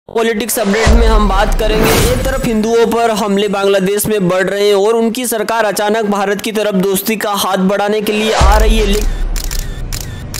Politics update में हम बात करेंगे। एक तरफ हिंदुओं पर हमले बांग्लादेश में बढ़ रहे हैं और उनकी सरकार अचानक भारत की तरफ दोस्ती का हाथ बढ़ाने के लिए आ रही है,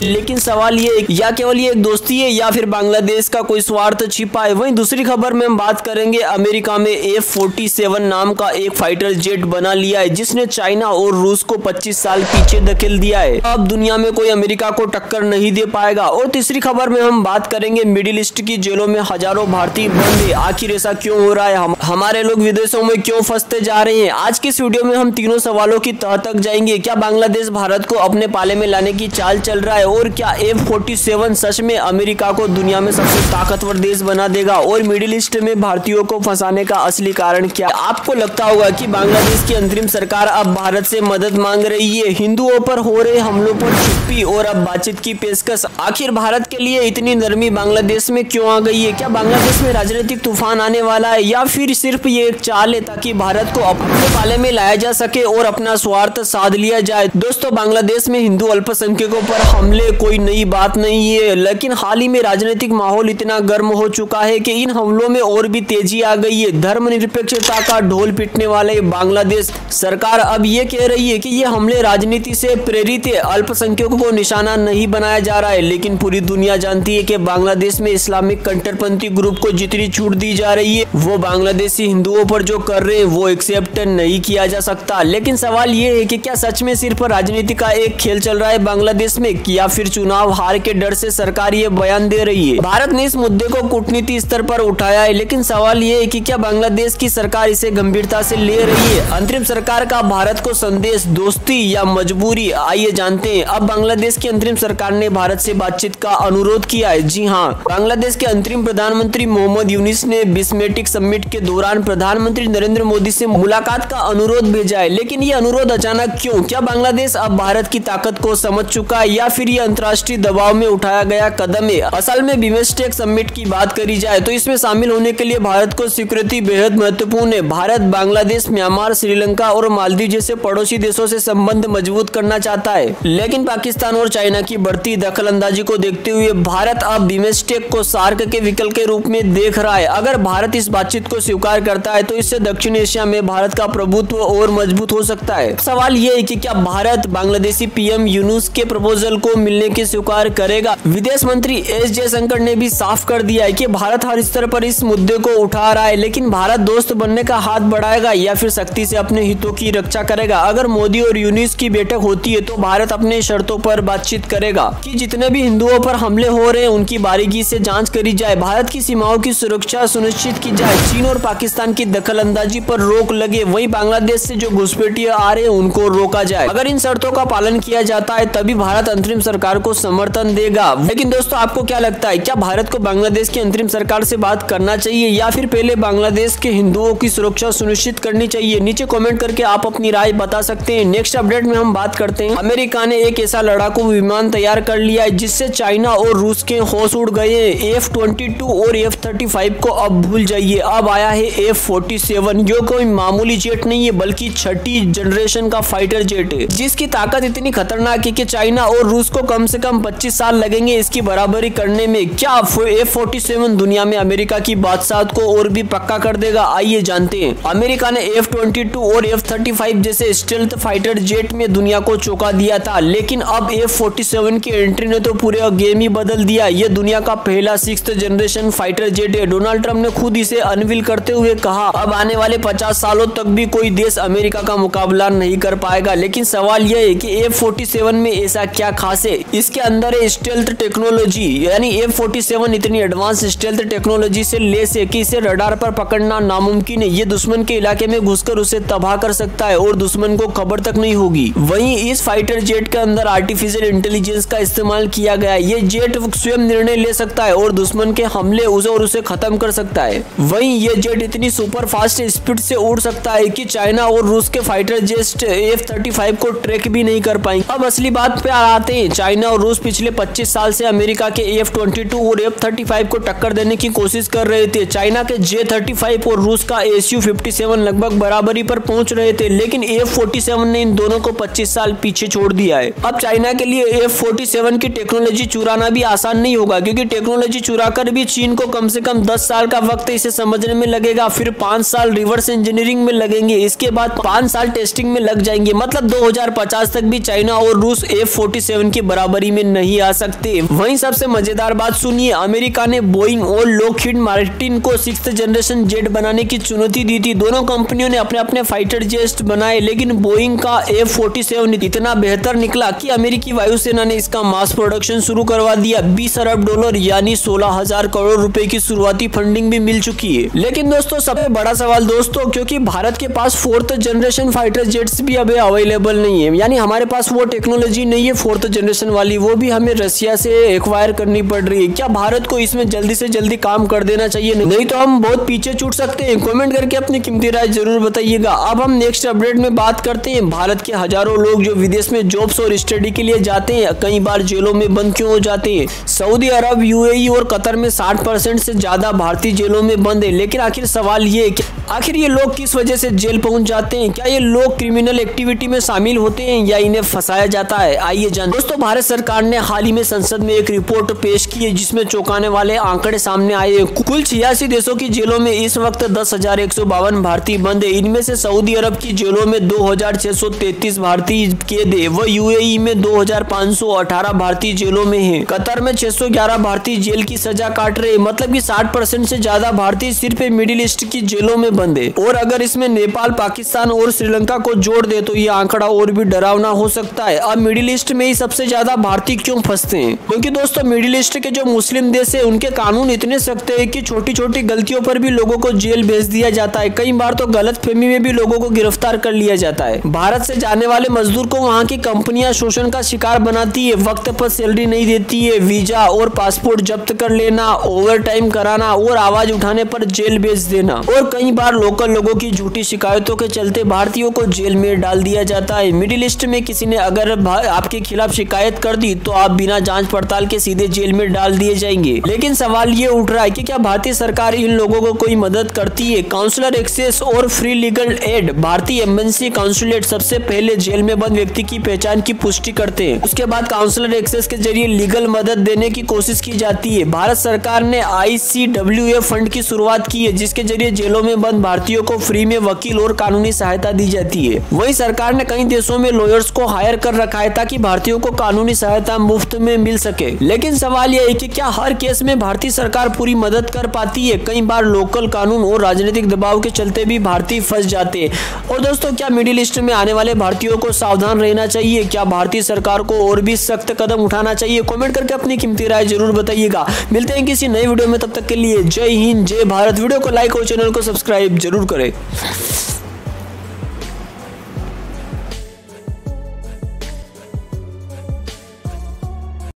लेकिन सवाल ये या केवल ये एक दोस्ती है या फिर बांग्लादेश का कोई स्वार्थ छिपा है। वहीं दूसरी खबर में हम बात करेंगे, अमेरिका में F-47 नाम का एक फाइटर जेट बना लिया है जिसने चाइना और रूस को 25 साल पीछे धकेल दिया है। अब दुनिया में कोई अमेरिका को टक्कर नहीं दे पाएगा। और तीसरी खबर में हम बात करेंगे, मिडिल ईस्ट की जेलों में हजारों भारतीय बंद है। आखिर ऐसा क्यों हो रहा है? हमारे लोग विदेशों में क्यों फंसते जा रहे हैं? आज की इस वीडियो में हम तीनों सवालों की तह तक जाएंगे। क्या बांग्लादेश भारत को अपने पाले में लाने की चाल चल रहा है? और क्या F-47 सच में अमेरिका को दुनिया में सबसे ताकतवर देश बना देगा? और मिडिल ईस्ट में भारतीयों को फंसाने का असली कारण क्या? आपको लगता होगा कि बांग्लादेश की अंतरिम सरकार अब भारत से मदद मांग रही है, हिंदुओं पर हो रहे हमलों पर चुप्पी और अब बातचीत की पेशकश। आखिर भारत के लिए इतनी नरमी बांग्लादेश में क्यों आ गई है? क्या बांग्लादेश में राजनीतिक तूफान आने वाला है या फिर सिर्फ ये एक चाल है ताकि भारत को अपने पाले में लाया जा सके और अपना स्वार्थ साध लिया जाए? दोस्तों, बांग्लादेश में हिंदू अल्पसंख्यकों पर हमले कोई नई बात नहीं है, लेकिन हाल ही में राजनीतिक माहौल इतना गर्म हो चुका है कि इन हमलों में और भी तेजी आ गई है। धर्मनिरपेक्षता का ढोल पीटने वाले बांग्लादेश सरकार अब ये कह रही है कि ये हमले राजनीति से प्रेरित है, अल्पसंख्यकों को निशाना नहीं बनाया जा रहा है। लेकिन पूरी दुनिया जानती है कि बांग्लादेश में इस्लामिक कट्टरपंथी ग्रुप को जितनी छूट दी जा रही है, वो बांग्लादेशी हिंदुओं पर जो कर रहे हैं वो एक्सेप्ट नहीं किया जा सकता। लेकिन सवाल ये है कि क्या सच में सिर्फ राजनीति का एक खेल चल रहा है बांग्लादेश में, या फिर चुनाव हार के डर से सरकार ये बयान दे रही है? भारत ने इस मुद्दे को कूटनीति स्तर पर उठाया है, लेकिन सवाल ये है कि क्या बांग्लादेश की सरकार इसे गंभीरता से ले रही है? अंतरिम सरकार का भारत को संदेश दोस्ती या मजबूरी? आइए जानते हैं। अब बांग्लादेश की अंतरिम सरकार ने भारत से बातचीत का अनुरोध किया है। जी हाँ, बांग्लादेश के अंतरिम प्रधानमंत्री मोहम्मद यूनिस ने बिस्मेटिक समिट के दौरान प्रधानमंत्री नरेंद्र मोदी से मुलाकात का अनुरोध भेजा है। लेकिन ये अनुरोध अचानक क्यों? क्या बांग्लादेश अब भारत की ताकत को समझ चुका है या फिर ये अंतर्राष्ट्रीय दबाव में उठाया गया कदम है? असल में बिस्मेटिक समिट की बात करी जाए तो इसमें शामिल होने के लिए भारत को स्वीकृति बेहद महत्वपूर्ण है। भारत बांग्लादेश, म्यांमार, श्रीलंका और मालदीव जैसे पड़ोसी देशों से संबंध मजबूत करना चाहता है, लेकिन पाकिस्तान और चाइना की बढ़ती दखलंदाजी को देखते हुए भारत अब बिस्मेटिक को सार्क के विकल्प के रूप में देख रहा है। अगर भारत इस बातचीत को स्वीकार करता है तो इससे दक्षिण एशिया में भारत का प्रभुत्व और मजबूत हो सकता है। सवाल ये है कि क्या भारत बांग्लादेशी पीएम यूनुस के प्रपोजल को मिलने की स्वीकार करेगा? विदेश मंत्री एस जयशंकर ने भी साफ कर दिया है कि भारत हर स्तर पर इस मुद्दे को उठा रहा है, लेकिन भारत दोस्त बनने का हाथ बढ़ाएगा या फिर सख्ती से अपने हितों की रक्षा करेगा? अगर मोदी और यूनुस की बैठक होती है तो भारत अपने शर्तों पर बातचीत करेगा कि जितने भी हिंदुओं पर हमले हो रहे हैं उनकी बारीकी से जांच करी जाए, भारत की सीमाओं की सुरक्षा सुनिश्चित की जाए, चीन और पाकिस्तान की दखलंदाजी पर रोक लगे, वहीं बांग्लादेश से जो घुसपैठिए आ रहे हैं उनको रोका जाए। अगर इन शर्तों का पालन किया जाता है तभी भारत अंतरिम सरकार को समर्थन देगा। लेकिन दोस्तों, आपको क्या लगता है, क्या भारत को बांग्लादेश की अंतरिम सरकार से बात करना चाहिए या फिर पहले बांग्लादेश के हिंदुओं की सुरक्षा सुनिश्चित करनी चाहिए? नीचे कमेंट करके आप अपनी राय बता सकते हैं। नेक्स्ट अपडेट में हम बात करते हैं, अमेरिका ने एक ऐसा लड़ाकू विमान तैयार कर लिया है जिससे चाइना और रूस के होश उड़ गए हैं। F-22 और F-35 को अब भूल जाइए, अब आया है F-47। जो कोई मामूली जेट नहीं है बल्कि छठी जनरेशन का फाइटर जेट है जिसकी ताकत इतनी खतरनाक है कि चाइना और रूस को कम से कम 25 साल लगेंगे इसकी बराबरी करने में। क्या F-47 दुनिया में अमेरिका की बादशाहत को और भी पक्का कर देगा? आइए जानते हैं। अमेरिका ने F-22 और F-35 जैसे स्टेल्थ फाइटर जेट में दुनिया को चौंका दिया था, लेकिन अब F-47 की एंट्री ने तो पूरे गेम ही बदल दिया। ये दुनिया का पहला 6th जनरेशन फाइटर जेट है। डोनाल्ड ट्रंप ने खुद इसे अनवील करते हुए कहा, अब आने वाले 50 सालों तक भी कोई देश अमेरिका का मुकाबला नहीं कर पाएगा। लेकिन सवाल यह है कि F-47 में ऐसा क्या खास है? इसके अंदर है स्टेल्थ टेक्नोलॉजी, यानी F-47 इतनी एडवांस स्टेल्थ टेक्नोलॉजी से लेस है कि इसे रडार पर पकड़ना नामुमकिन है। ये दुश्मन के इलाके में घुसकर उसे तबाह कर सकता है और दुश्मन को खबर तक नहीं होगी। वहीं इस फाइटर जेट के अंदर आर्टिफिशियल इंटेलिजेंस का इस्तेमाल किया गया है। ये जेट स्वयं निर्णय ले सकता है और दुश्मन के हमले उसे खत्म कर सकता है। वहीं ये जेट इतनी सुपर फास्ट स्पीड से उड़ सकता है कि चाइना और रूस के फाइटर जेट F-35 को ट्रैक भी नहीं कर पाएंगे। अब असली बात पे आते हैं, चाइना और रूस पिछले 25 साल से अमेरिका के F-22 और F-35 को टक्कर देने की कोशिश कर रहे थे। चाइना के J-35 और रूस का Su-57 लगभग बराबरी पर पहुंच रहे थे, लेकिन F-47 ने इन दोनों को 25 साल पीछे छोड़ दिया है। अब चाइना के लिए F-47 की टेक्नोलॉजी चुराना भी आसान नहीं होगा, क्योंकि टेक्नोलॉजी चुराकर भी चीन को कम से कम 10 साल का वक्त इसे समझने में लगेगा, फिर 5 साल रिवर्स इंजीनियरिंग में लगेंगे, इसके बाद 5 साल टेस्टिंग में लग जाएंगे। मतलब 2050 तक भी चाइना और रूस F-47 की बराबरी में नहीं आ सकते। वहीं सबसे मजेदार बात सुनिए, अमेरिका ने बोइंग और लॉकहीड मार्टिन को 6th जनरेशन जेट बनाने की चुनौती दी थी। दोनों कंपनियों ने अपने अपने फाइटर जेट बनाए, लेकिन बोइंग का F-47 इतना बेहतर निकला कि अमेरिकी वायुसेना ने इसका मास प्रोडक्शन शुरू करवा दिया। $20 अरब यानी 16,000 करोड़ रुपए की शुरुआती फंडिंग भी मिल चुकी है। लेकिन दोस्तों सबसे बड़ा सवाल दोस्तों, क्योंकि भारत के पास 4th जनरेशन फाइटर जेट्स भी अभी अवेलेबल नहीं है, यानी हमारे पास वो टेक्नोलॉजी नहीं है 4th जनरेशन वाली, वो भी हमें रशिया से एक्वायर करनी पड़ रही है। क्या भारत को इसमें जल्दी से जल्दी काम कर देना चाहिए? नहीं तो हम बहुत पीछे छूट सकते हैं। कमेंट करके अपनी कीमती राय जरूर बताइएगा। अब हम नेक्स्ट अपडेट में बात करते हैं, भारत के हजारों लोग जो विदेश में जॉब्स और स्टडी के लिए जाते हैं, कई बार जेलों में बंद क्यों हो जाते हैं? सऊदी अरब, UAE और कतर में 60% से ज्यादा भारतीय जेलों में बंद है। लेकिन आखिर सवाल ये है कि आखिर ये लोग किस वजह से जेल पहुंच जाते हैं? क्या ये लोग क्रिमिनल एक्टिविटी में शामिल होते हैं या इन्हें फंसाया जाता है? आइए जान। दोस्तों भारत सरकार ने हाल ही में संसद में एक रिपोर्ट पेश की है, जिसमें चौंकाने वाले आंकड़े सामने आए हैं। कुल 86 देशों की जेलों में इस वक्त 10,152 भारतीय बंद है। इनमें से सऊदी अरब की जेलों में 2,633 भारतीय कैद है, व UAE में 2,518 भारतीय जेलों में है। कतर में 611 भारतीय जेल की सजा काट रहे, मतलब कि 60% से ज्यादा भारतीय सिर्फ मिडिल ईस्ट की जेलों में बंद है। और अगर इसमें नेपाल, पाकिस्तान और श्रीलंका को जोड़ दे तो ये आंकड़ा और भी डरावना हो सकता है। अब मिडिल ईस्ट में ही सबसे ज्यादा भारतीय क्यों फंसते हैं? क्योंकि दोस्तों मिडिल ईस्ट के जो मुस्लिम देश है, उनके कानून इतने सख्त है कि छोटी छोटी गलतियों पर भी लोगों को जेल भेज दिया जाता है। कई बार तो गलतफहमी में भी लोगों को गिरफ्तार कर लिया जाता है। भारत से जाने वाले मजदूर को वहाँ की कंपनियां शोषण का शिकार बनाती है, वक्त पर सैलरी नहीं देती है, वीजा और पासपोर्ट जब्त कर लेना, ओवर टाइम कराना और आवाज उठाने पर जेल भेज देना। और कई बार लोकल लोगों की झूठी शिकायतों के चलते भारतीयों को जेल में डाल दिया जाता है। मिडिल ईस्ट में किसी ने अगर आपके खिलाफ शिकायत कर दी तो आप बिना जांच पड़ताल के सीधे जेल में डाल दिए जाएंगे। लेकिन सवाल ये उठ रहा है कि क्या भारतीय सरकार इन लोगों को कोई मदद करती है? काउंसलर एक्सेस और फ्री लीगल एड, भारतीय एम्बेसी काउंसुलेट सबसे पहले जेल में बंद व्यक्ति की पहचान की पुष्टि करते हैं। उसके बाद काउंसलर एक्सेस के जरिए लीगल मदद देने की कोशिश की जाती है। भारत सरकार ने ICWA फंड की शुरुआत की है, जिसके जरिए जेलों में बंद भारतीयों को फ्री में वकील और कानूनी सहायता दी जाती है। वहीं सरकार ने कई देशों में लॉयर्स को हायर कर रखा है ताकि भारतीयों को कानूनी सहायता मुफ्त में मिल सके। लेकिन सवाल यह है कि क्या हर केस में भारतीय सरकार पूरी मदद कर पाती है? कई बार लोकल कानून और राजनीतिक दबाव के चलते भी भारतीय फंस जाते हैं। और दोस्तों क्या मिडिल ईस्ट में आने वाले भारतीयों को सावधान रहना चाहिए? क्या भारतीय सरकार को और भी सख्त कदम उठाना चाहिए? कमेंट करके अपनी कीमती राय जरूर बताइएगा। मिलते हैं किसी नई वीडियो में, तब तक के लिए जय हिंद, जय भारत। वीडियो को लाइक और चैनल को सब्सक्राइब जरूर करें।